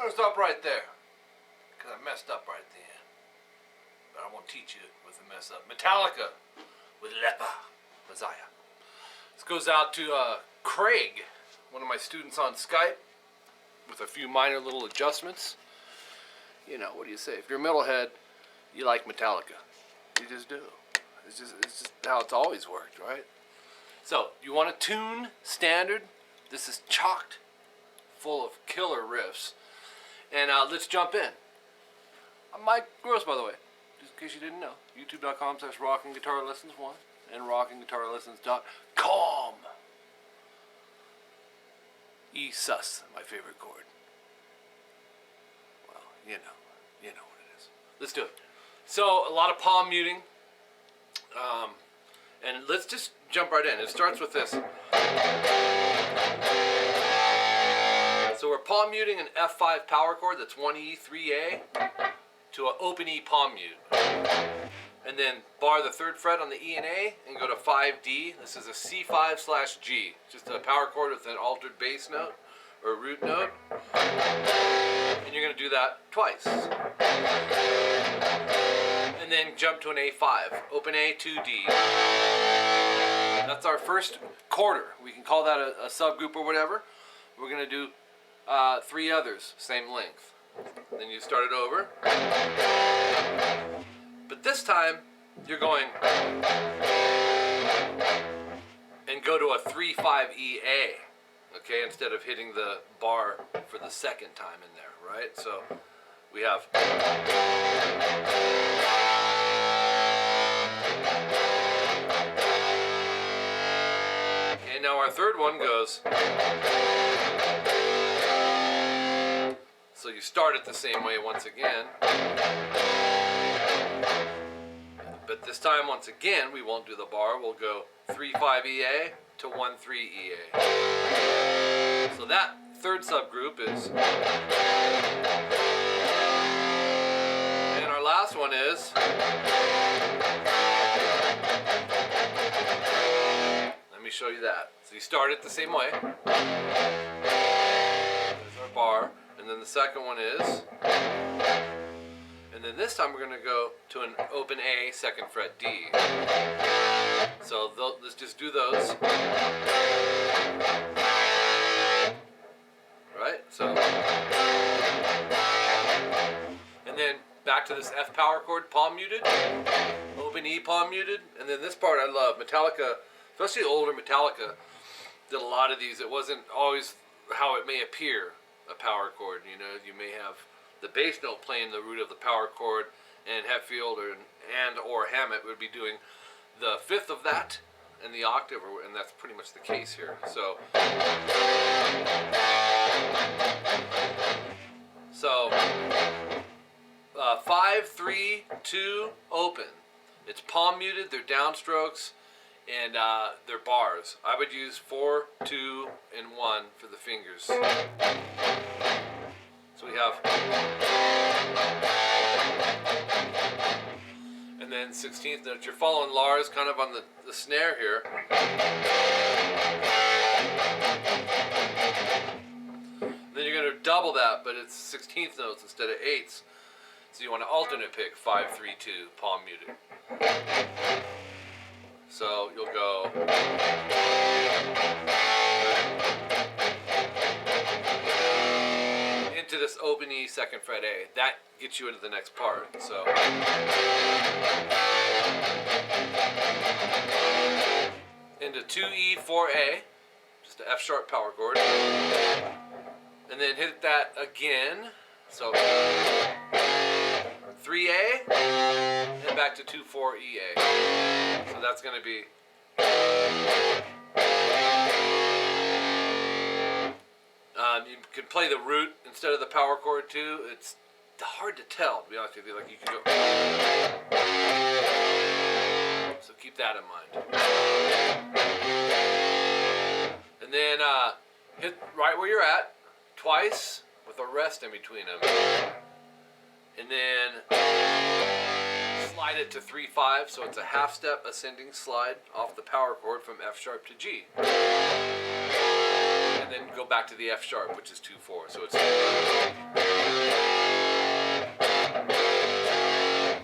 Stop right there, because I messed up right at the end. But I won't teach you with a mess up. Metallica with Leper, Messiah. This goes out to Craig, one of my students on Skype, with a few minor little adjustments. You know, what do you say? If you're a metalhead, you like Metallica. You just do. It's just how it's always worked, right? So, you want a tune standard? This is chocked full of killer riffs. And let's jump in. I'm Mike Gross, by the way, just in case you didn't know. YouTube.com/rockinguitarlessons1 and rockinguitarlessons.com. E sus, my favorite chord. Well, you know what it is. Let's do it. So, a lot of palm muting. And let's just jump right in. It starts with this. So we're palm muting an F5 power chord, that's 1E, 3A, to an open E palm mute. And then bar the 3rd fret on the E and A and go to 5D. This is a C5/G, just a power chord with an altered bass note or root note. And you're going to do that twice. And then jump to an A5, open A, 2D. That's our first quarter. We can call that a subgroup or whatever. We're going to do 3 others, same length. Then you start it over. But this time, you're going and go to a 3/5 EA, okay, instead of hitting the bar for the second time in there, right? So we have. Okay, now our third one goes. So you start it the same way once again. But this time, once again, we won't do the bar. We'll go 3/5 EA to 1/3 EA. So that third subgroup is. And our last one is. Let me show you that. So you start it the same way. There's our bar. And then the second one is, and then this time we're going to go to an open A, 2nd fret D. So let's just do those. Right? So, and then back to this F power chord, palm muted, open E palm muted, and then this part I love. Metallica, especially older Metallica, did a lot of these. It wasn't always how it may appear. A power chord, you know, you may have the bass note playing the root of the power chord, and Hetfield or Hammett would be doing the 5th of that and the octave, and that's pretty much the case here. So 5, 3, 2, open. It's palm muted, they're downstrokes, and they're bars. I would use 4, 2, and 1 for the fingers. So we have, and then 16th note. You're following Lars kind of on the snare here. Then you're going to double that, but it's 16th notes instead of 8ths. So you want to alternate pick 5, 3, 2, palm muted. So you'll go into this open E, 2nd fret A. That gets you into the next part. So into 2E, 4A, just an F sharp power chord, and then hit that again. So 3A and back to 2, 4, EA. So that's going to be you can play the root instead of the power chord too. It's hard to tell, to be honest with you. Like you can go, so keep that in mind. And then hit right where you're at twice with a rest in between them. And then slide it to 3, 5, so it's a half step ascending slide off the power chord from F sharp to G. And then go back to the F sharp, which is 2, 4. So it's.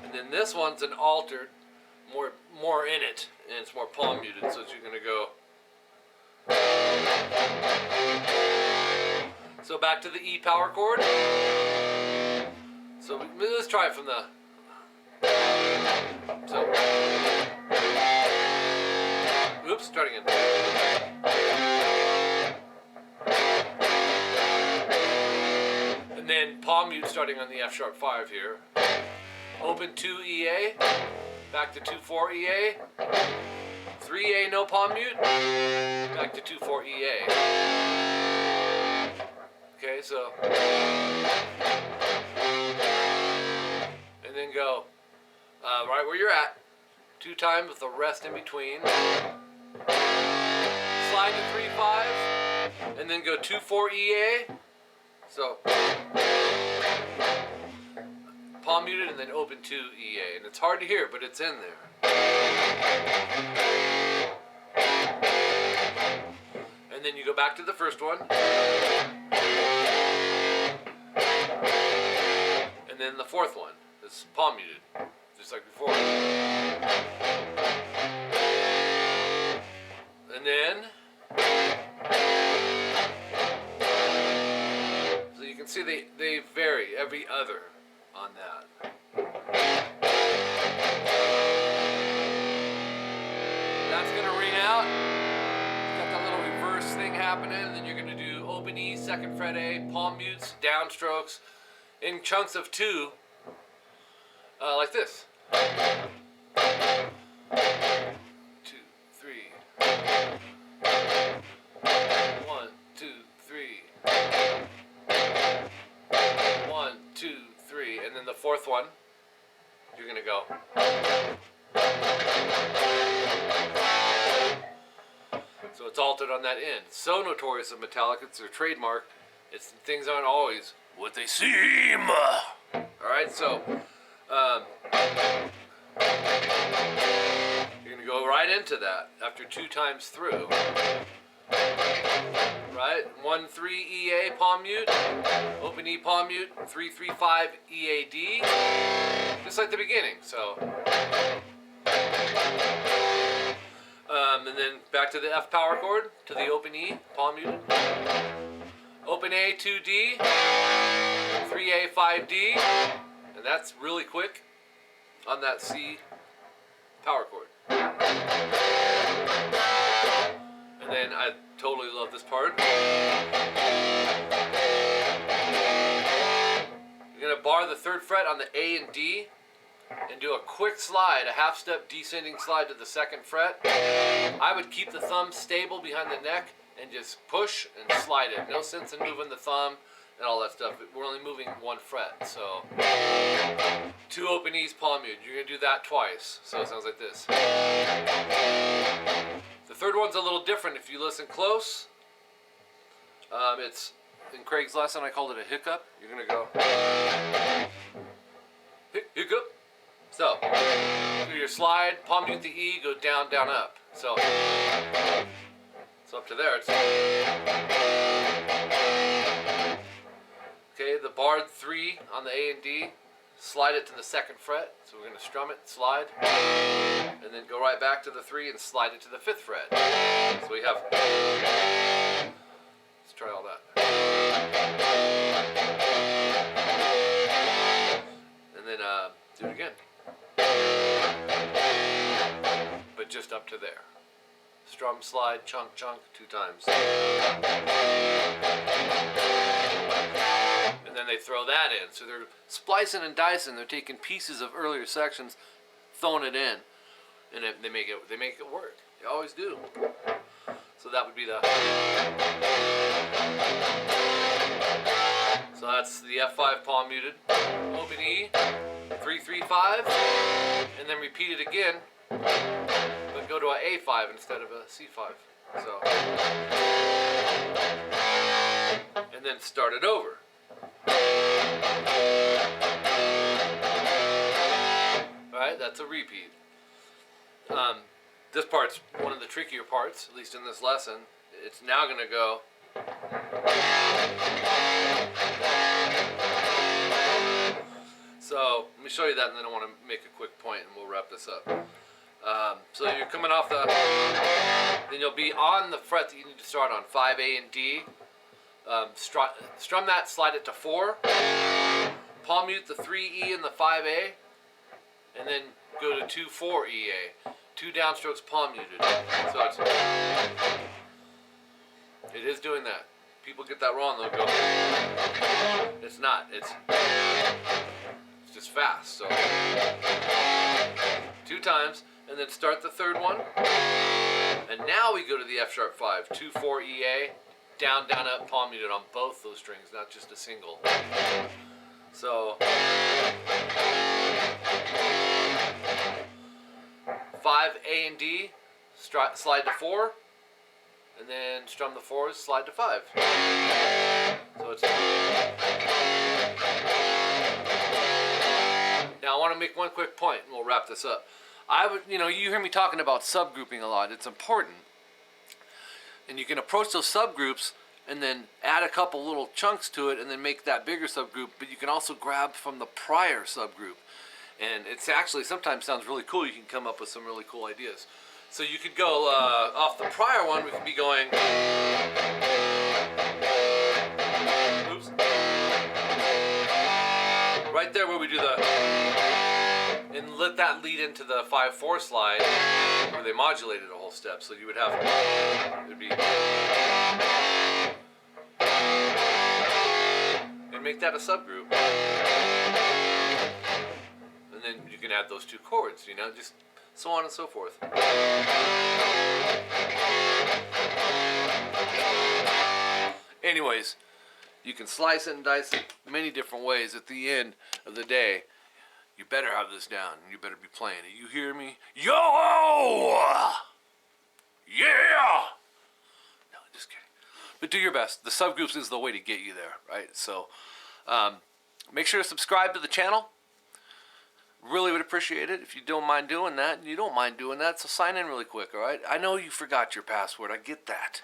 And then this one's an altered, more in it, and it's more palm muted, so you're gonna go. So back to the E power chord. So let's try it from the. So. Oops, start again. And then palm mute starting on the F sharp 5 here. Open 2 EA, back to 2, 4 EA, 3A no palm mute, back to 2, 4 EA. Okay, so. And then go right where you're at, 2 times with a rest in between. Slide to 3, 5, and then go 2, 4 EA. So palm muted and then open 2 EA, and it's hard to hear, but it's in there. And then you go back to the first one. And then the fourth one is palm muted, just like before. And then, so you can see they vary every other on that. That's going to ring out. Got that little reverse thing happening, and then you're going to do open E, 2nd fret A, palm mutes, downstrokes, in chunks of 2, like this. 2, 3. 1, 2, 3. 1, 2, 3. And then the fourth one, you're going to go. So it's altered on that end. So notorious of Metallica, it's their trademark. Things aren't always what they seem. Alright, so you're going to go right into that after 2 times through. Right? 1, 3 EA palm mute, open E palm mute, 3, 3, 5 EAD, just like the beginning. So, and then back to the F power chord, to the open E palm muted, open A 2D, 3A 5D, and that's really quick on that C power chord. And then I totally love this part. You're going to bar the 3rd fret on the A and D and do a quick slide, a half step descending slide to the 2nd fret. I would keep the thumb stable behind the neck and just push and slide it. No sense in moving the thumb and all that stuff. We're only moving 1 fret. So 2 open E's palm mute. You're going to do that twice. So it sounds like this. The 3rd one's a little different if you listen close. It's in Craig's lesson I called it a hiccup. You're going to go hiccup. So do your slide, palm mute the E, go down, down, up. So up to there. It's okay, the barred 3 on the A and D. slide it to the 2nd fret. So we're going to strum it, slide, and then go right back to the 3 and slide it to the 5th fret. So we have, let's try all that. And then do it again. But just up to there. Strum, slide, chunk, chunk, 2 times. And then they throw that in. So they're splicing and dicing. They're taking pieces of earlier sections, throwing it in, and they make it work. They always do. So that would be the. So that's the F5 palm muted, open E, 3 3 5, and then repeat it again, but go to an A5 instead of a C5. So, and then start it over. Alright, that's a repeat. This part's one of the trickier parts, at least in this lesson. It's now going to go. So, let me show you that, and then I want to make a quick point, and we'll wrap this up. So you're coming off the, then you'll be on the fret that you need to start on, 5, A, and D. Strum that, slide it to 4, palm mute the 3 E and the 5 A, and then go to 2 4 E A, 2 downstrokes palm muted. So it is doing that. People get that wrong. They'll go. It's not. It's just fast. So 2 times, and then start the 3rd one, and now we go to the F sharp 5, 2 4 E A. Down, down, up, palm muted on both those strings, not just a single. So 5 A and D, slide to 4, and then strum the 4s, slide to 5. So it's. Now I want to make one quick point, and we'll wrap this up. You hear me talking about subgrouping a lot. It's important. And you can approach those subgroups and then add a couple little chunks to it and then make that bigger subgroup, but you can also grab from the prior subgroup. And it's actually sometimes sounds really cool. You can come up with some really cool ideas. So you could go off the prior one, we could be going. Oops. Right there where we do the. And let that lead into the 5/4 slide where they modulated a whole step. So you would have, it would be, and make that a subgroup. And then you can add those 2 chords, just so on and so forth. Anyways, you can slice it and dice it many different ways. At the end of the day, you better have this down, and you better be playing it. You hear me? Yo! Yeah! No, just kidding. But do your best. The subgroups is the way to get you there, right? So, make sure to subscribe to the channel. Really would appreciate it if you don't mind doing that. And you don't mind doing that, so sign in really quick, all right? I know you forgot your password. I get that,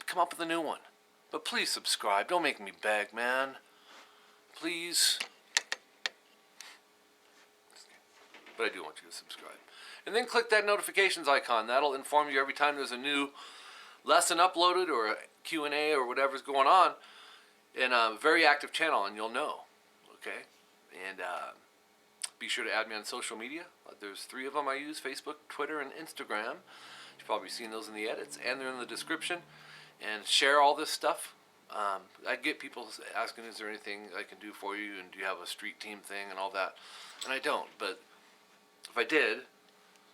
Come up with a new one. But please subscribe. Don't make me beg, man. Please. But I do want you to subscribe. And then click that notifications icon. That'll inform you every time there's a new lesson uploaded or a Q&A or whatever's going on. And a very active channel, and you'll know. Okay? And be sure to add me on social media. There's 3 of them I use, Facebook, Twitter, and Instagram. You've probably seen those in the edits, and they're in the description. And share all this stuff. I get people asking, is there anything I can do for you, and do you have a street team thing and all that? And I don't, but if I did,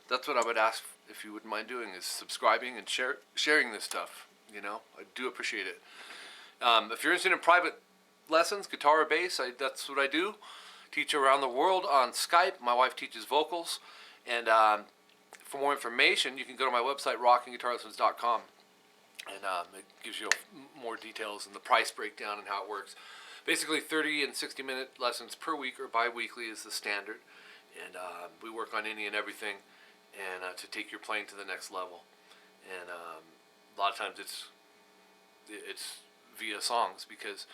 that's what I would ask if you wouldn't mind doing, is subscribing and sharing this stuff. I do appreciate it. If you're interested in private lessons, guitar or bass, that's what I do. Teach around the world on Skype. My wife teaches vocals. And for more information, you can go to my website, rockinguitarlessons.com. And it gives you more details and the price breakdown and how it works. Basically, 30 and 60-minute lessons per week or bi-weekly is the standard. And we work on any and everything and to take your playing to the next level. And a lot of times it's via songs, because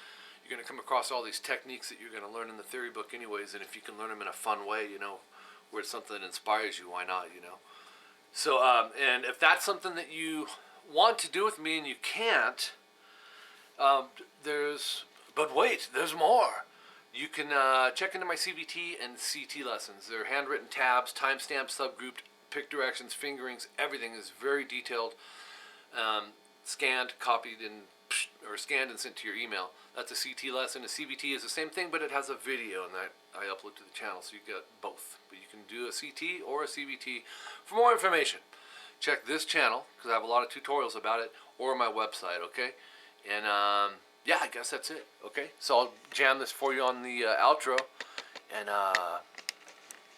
you're going to come across all these techniques that you're going to learn in the theory book anyways, and if you can learn them in a fun way, you know, where it's something that inspires you, why not, you know? So, and if that's something that you want to do with me and you can't, but wait, there's more. You can check into my CVT and CT lessons. They're handwritten tabs, timestamps, subgrouped, pick directions, fingerings, everything is very detailed, scanned, copied, or scanned and sent to your email. That's a CT lesson. A CVT is the same thing, but it has a video, and that I upload to the channel, so you get both. But you can do a CT or a CVT. For more information, check this channel, because I have a lot of tutorials about it, or my website, okay? And, yeah, I guess that's it, okay? So I'll jam this for you on the outro, and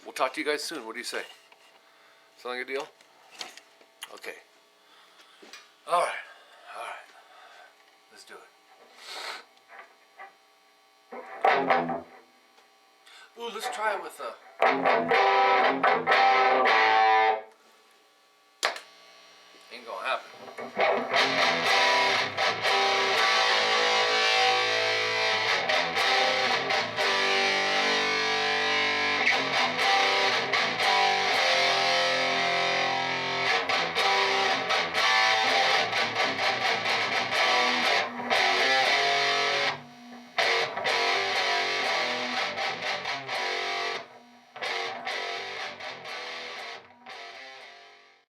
we'll talk to you guys soon. What do you say? Sound like a deal? Okay. All right. Let's do it. Ooh, let's try it with ain't gonna happen.